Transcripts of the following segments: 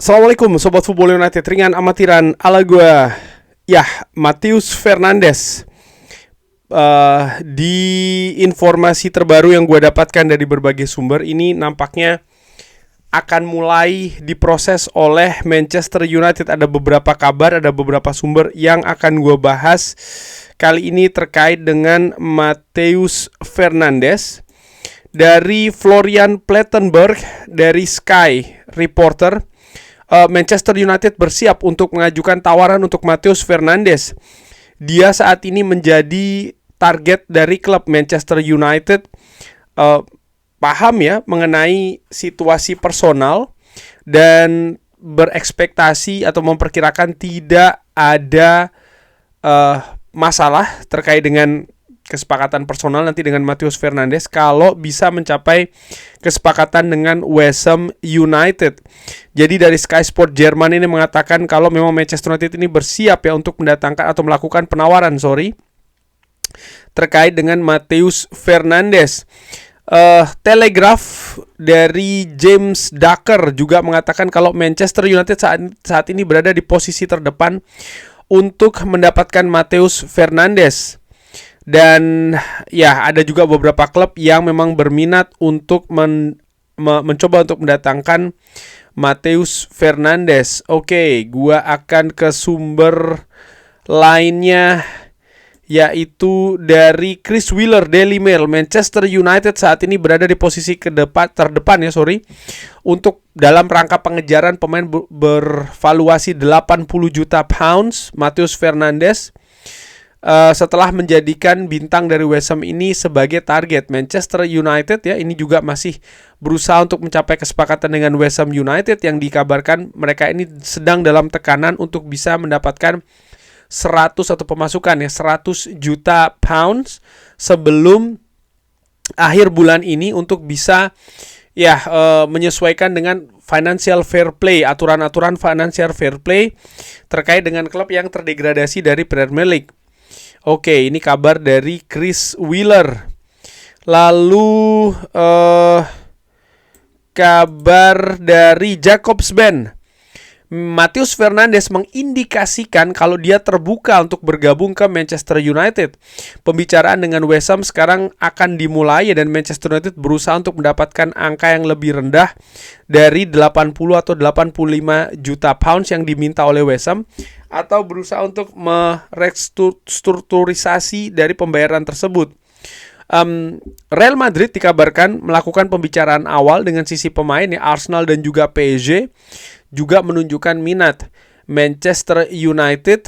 Assalamualaikum Sobat Football United, ringan amatiran ala gua. Ya, Matheus Fernandes. Di informasi terbaru yang gue dapatkan dari berbagai sumber, ini nampaknya akan mulai diproses oleh Manchester United. Ada beberapa kabar, ada beberapa sumber yang akan gue bahas kali ini terkait dengan Matheus Fernandes. Dari Florian Plettenberg dari Sky Reporter, Manchester United bersiap untuk mengajukan tawaran untuk Matheus Fernandes. Dia saat ini menjadi target dari klub Manchester United. Paham ya mengenai situasi personal dan berekspektasi atau memperkirakan tidak ada masalah terkait dengan kesepakatan personal nanti dengan Matheus Fernandes kalau bisa mencapai kesepakatan dengan West Ham United. Jadi dari Sky Sport Jerman ini mengatakan kalau memang Manchester United ini bersiap ya untuk mendatangkan atau melakukan penawaran terkait dengan Matheus Fernandes. Telegraph dari James Ducker juga mengatakan kalau Manchester United saat ini berada di posisi terdepan untuk mendapatkan Matheus Fernandes. Dan ya ada juga beberapa klub yang memang berminat untuk mencoba untuk mendatangkan Matheus Fernandes. Oke, gua akan ke sumber lainnya, yaitu dari Chris Wheeler Daily Mail. Manchester United saat ini berada di posisi terdepan untuk dalam rangka pengejaran pemain bervaluasi 80 juta pounds Matheus Fernandes. Setelah menjadikan bintang dari West Ham ini sebagai target. Manchester United ya ini juga masih berusaha untuk mencapai kesepakatan dengan West Ham United yang dikabarkan mereka ini sedang dalam tekanan untuk bisa mendapatkan 100 atau pemasukan ya 100 juta pounds sebelum akhir bulan ini untuk bisa menyesuaikan dengan financial fair play, aturan-aturan financial fair play terkait dengan klub yang terdegradasi dari Premier League. Oke, ini kabar dari Chris Wheeler. Lalu kabar dari Jakobsben. Matheus Fernandes mengindikasikan kalau dia terbuka untuk bergabung ke Manchester United. Pembicaraan dengan West Ham sekarang akan dimulai dan Manchester United berusaha untuk mendapatkan angka yang lebih rendah dari 80 atau 85 juta pounds yang diminta oleh West Ham, atau berusaha untuk merestrukturisasi dari pembayaran tersebut. Real Madrid dikabarkan melakukan pembicaraan awal dengan sisi pemain ya, Arsenal dan juga PSG juga menunjukkan minat. Manchester United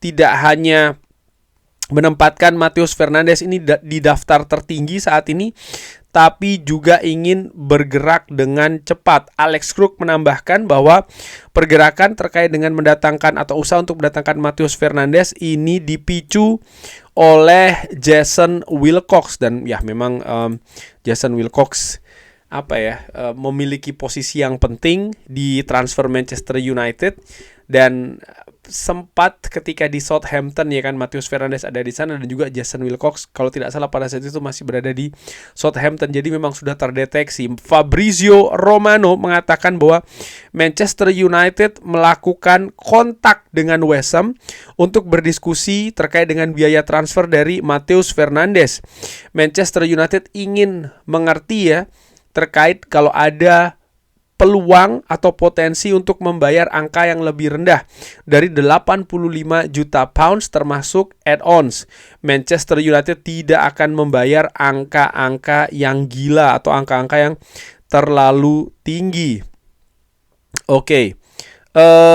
tidak hanya menempatkan Matheus Fernandes ini di daftar tertinggi saat ini, tapi juga ingin bergerak dengan cepat. Alex Kruk menambahkan bahwa pergerakan terkait dengan mendatangkan atau usaha untuk mendatangkan Matheus Fernandes ini dipicu oleh Jason Wilcox. Dan ya memang Jason Wilcox memiliki posisi yang penting di transfer Manchester United, dan sempat ketika di Southampton ya kan Matheus Fernandes ada di sana, dan juga Jason Wilcox kalau tidak salah pada saat itu masih berada di Southampton. Jadi memang sudah terdeteksi. Fabrizio Romano mengatakan bahwa Manchester United melakukan kontak dengan West Ham untuk berdiskusi terkait dengan biaya transfer dari Matheus Fernandes. Manchester United ingin mengerti ya terkait kalau ada peluang atau potensi untuk membayar angka yang lebih rendah dari 85 juta pounds termasuk add-ons. Manchester United tidak akan membayar angka-angka yang gila atau angka-angka yang terlalu tinggi. Oke.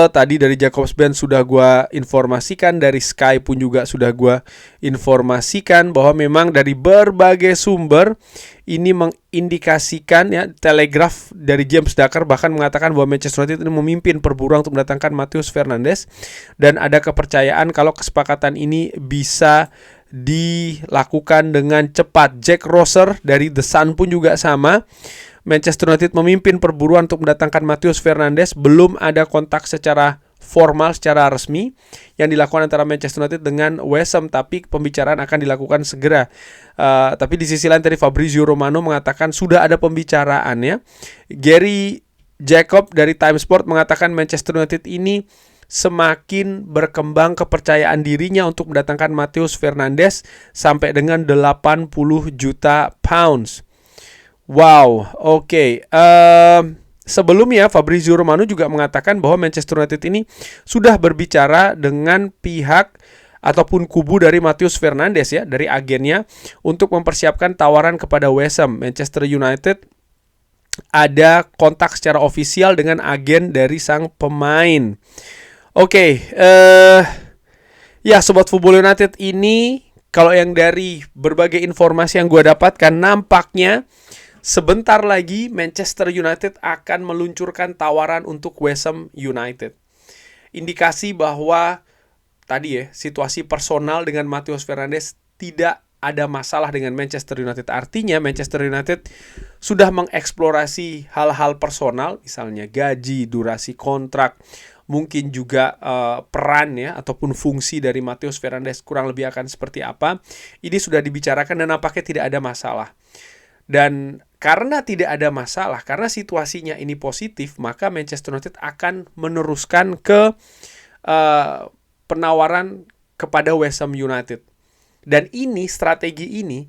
Tadi dari Jakobsben sudah gue informasikan, dari Sky pun juga sudah gue informasikan bahwa memang dari berbagai sumber ini mengindikasikan ya. Telegraph dari James Ducker bahkan mengatakan bahwa Manchester United ini memimpin perburuan untuk mendatangkan Matheus Fernandes, dan ada kepercayaan kalau kesepakatan ini bisa dilakukan dengan cepat. Jack Rosser dari The Sun pun juga sama. Manchester United memimpin perburuan untuk mendatangkan Matheus Fernandes. Belum ada kontak secara formal, secara resmi yang dilakukan antara Manchester United dengan West Ham, tapi pembicaraan akan dilakukan segera. Tapi di sisi lain tadi Fabrizio Romano mengatakan sudah ada pembicaraan ya. Gary Jacob dari Time Sport mengatakan Manchester United ini semakin berkembang kepercayaan dirinya untuk mendatangkan Matheus Fernandes sampai dengan 80 juta pounds. Wow, oke. Sebelumnya Fabrizio Romano juga mengatakan bahwa Manchester United ini sudah berbicara dengan pihak ataupun kubu dari Matheus Fernandes ya, dari agennya untuk mempersiapkan tawaran kepada West Ham. Manchester United ada kontak secara ofisial dengan agen dari sang pemain. Oke, ya Sobat Football United, ini kalau yang dari berbagai informasi yang gue dapatkan, nampaknya sebentar lagi Manchester United akan meluncurkan tawaran untuk West Ham United. Indikasi bahwa tadi ya, situasi personal dengan Matheus Fernandes tidak ada masalah dengan Manchester United. Artinya Manchester United sudah mengeksplorasi hal-hal personal, misalnya gaji, durasi kontrak, mungkin juga peran ya ataupun fungsi dari Matheus Fernandes kurang lebih akan seperti apa. Ini sudah dibicarakan dan nampaknya tidak ada masalah. Dan karena tidak ada masalah, karena situasinya ini positif, maka Manchester United akan meneruskan ke penawaran kepada West Ham United. Dan ini, strategi ini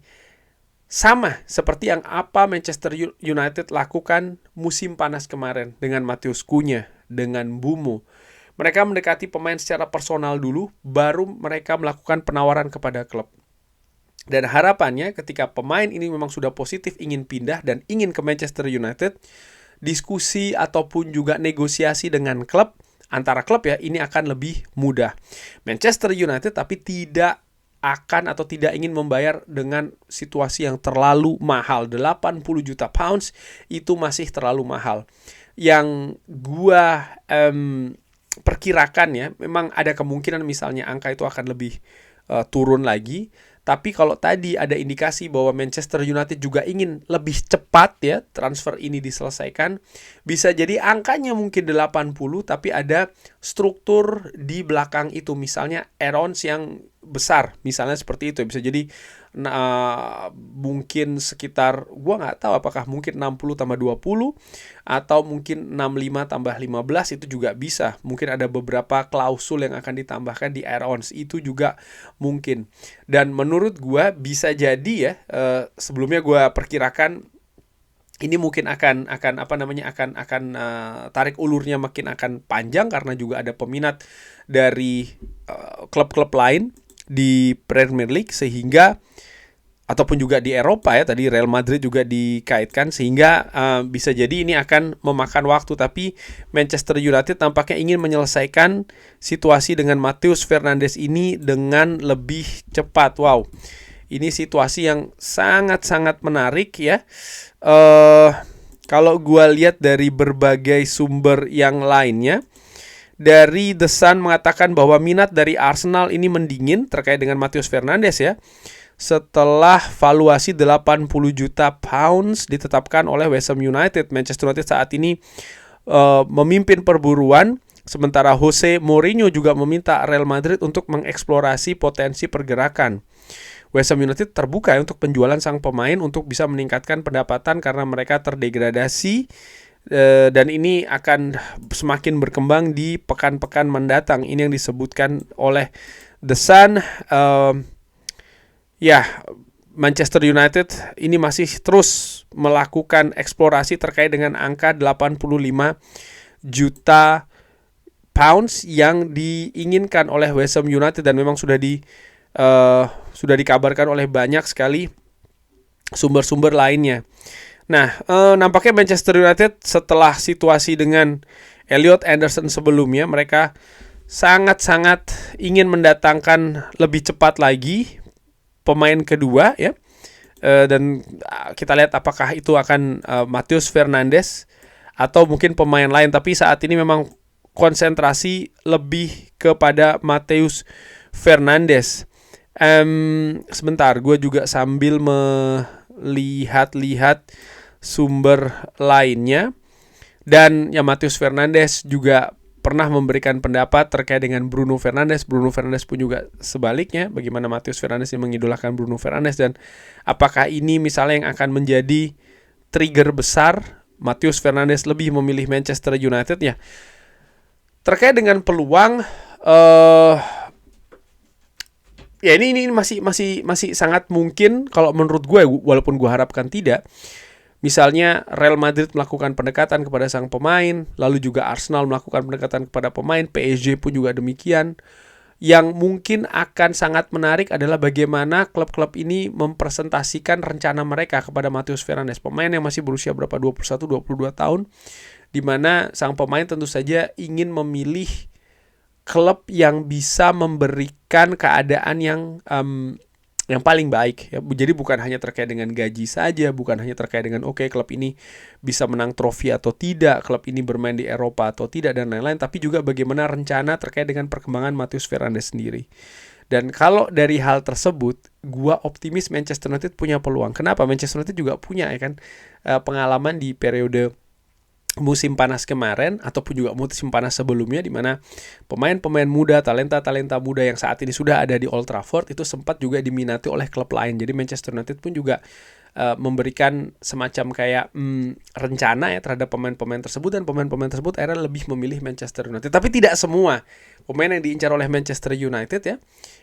sama seperti yang apa Manchester United lakukan musim panas kemarin dengan Matheus Cunha, dengan Mbeumo. Mereka mendekati pemain secara personal dulu, baru mereka melakukan penawaran kepada klub. Dan harapannya ketika pemain ini memang sudah positif ingin pindah dan ingin ke Manchester United, diskusi ataupun juga negosiasi dengan klub, antara klub ya, ini akan lebih mudah. Manchester United tapi tidak akan atau tidak ingin membayar dengan situasi yang terlalu mahal. 80 juta pounds itu masih terlalu mahal. Yang gua perkirakan ya, memang ada kemungkinan misalnya angka itu akan lebih turun lagi. Tapi kalau tadi ada indikasi bahwa Manchester United juga ingin lebih cepat ya transfer ini diselesaikan, bisa jadi angkanya mungkin 80 tapi ada struktur di belakang itu, misalnya add-ons yang besar, misalnya seperti itu. Bisa jadi mungkin sekitar, gua nggak tahu apakah mungkin 60 tambah 20 atau mungkin 65 tambah 15, itu juga bisa. Mungkin ada beberapa klausul yang akan ditambahkan di add-ons, itu juga mungkin. Dan menurut gua bisa jadi ya, sebelumnya gua perkirakan ini mungkin akan tarik ulurnya makin akan panjang karena juga ada peminat dari klub-klub lain di Premier League, sehingga ataupun juga di Eropa ya, tadi Real Madrid juga dikaitkan, sehingga bisa jadi ini akan memakan waktu. Tapi Manchester United tampaknya ingin menyelesaikan situasi dengan Matheus Fernandes ini dengan lebih cepat. Wow, ini situasi yang sangat-sangat menarik ya. Kalau gue lihat dari berbagai sumber yang lainnya, dari The Sun mengatakan bahwa minat dari Arsenal ini mendingin terkait dengan Matheus Fernandes ya, setelah valuasi 80 juta pounds ditetapkan oleh West Ham United. Manchester United saat ini memimpin perburuan, sementara Jose Mourinho juga meminta Real Madrid untuk mengeksplorasi potensi pergerakan. West Ham United terbuka untuk penjualan sang pemain untuk bisa meningkatkan pendapatan karena mereka terdegradasi, dan ini akan semakin berkembang di pekan-pekan mendatang. Ini yang disebutkan oleh The Sun. Manchester United ini masih terus melakukan eksplorasi terkait dengan angka 85 juta pounds yang diinginkan oleh West Ham United, dan memang sudah dikabarkan oleh banyak sekali sumber-sumber lainnya. Nah, nampaknya Manchester United setelah situasi dengan Elliot Anderson sebelumnya, mereka sangat-sangat ingin mendatangkan lebih cepat lagi pemain kedua ya. Dan kita lihat apakah itu akan Matheus Fernandes atau mungkin pemain lain. Tapi saat ini memang konsentrasi lebih kepada Matheus Fernandes. Sebentar, gue juga sambil melihat-lihat sumber lainnya. Dan ya, Matheus Fernandes juga pernah memberikan pendapat terkait dengan Bruno Fernandes. Bruno Fernandes pun juga sebaliknya, bagaimana Matheus Fernandes yang mengidolakan Bruno Fernandes, dan apakah ini misalnya yang akan menjadi trigger besar Matheus Fernandes lebih memilih Manchester United ya. Terkait dengan peluang, ya ini masih sangat mungkin kalau menurut gue, walaupun gue harapkan tidak. Misalnya Real Madrid melakukan pendekatan kepada sang pemain, lalu juga Arsenal melakukan pendekatan kepada pemain, PSG pun juga demikian. Yang mungkin akan sangat menarik adalah bagaimana klub-klub ini mempresentasikan rencana mereka kepada Matheus Fernandes, pemain yang masih berusia berapa, 21-22 tahun, di mana sang pemain tentu saja ingin memilih klub yang bisa memberikan keadaan yang paling baik ya. Jadi bukan hanya terkait dengan gaji saja, bukan hanya terkait dengan klub ini bisa menang trofi atau tidak, klub ini bermain di Eropa atau tidak dan lain-lain, tapi juga bagaimana rencana terkait dengan perkembangan Matheus Fernandes sendiri. Dan kalau dari hal tersebut, gua optimis Manchester United punya peluang. Kenapa? Manchester United juga punya ya kan pengalaman di periode musim panas kemarin ataupun juga musim panas sebelumnya, di mana pemain-pemain muda, talenta-talenta muda yang saat ini sudah ada di Old Trafford itu sempat juga diminati oleh klub lain. Jadi Manchester United pun juga memberikan semacam kayak rencana ya terhadap pemain-pemain tersebut, dan pemain-pemain tersebut akhirnya lebih memilih Manchester United. Tapi tidak semua pemain yang diincar oleh Manchester United ya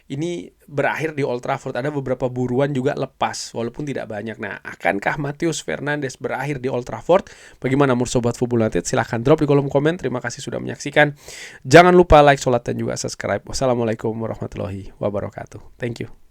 ini berakhir di Old Trafford. Ada beberapa buruan juga lepas walaupun tidak banyak. Nah, akankah Matheus Fernandes berakhir di Old Trafford? Bagaimana menurut Sobat Football United? Silahkan drop di kolom komen. Terima kasih sudah menyaksikan. Jangan lupa like, sholat, dan juga subscribe. Wassalamualaikum warahmatullahi wabarakatuh. Thank you.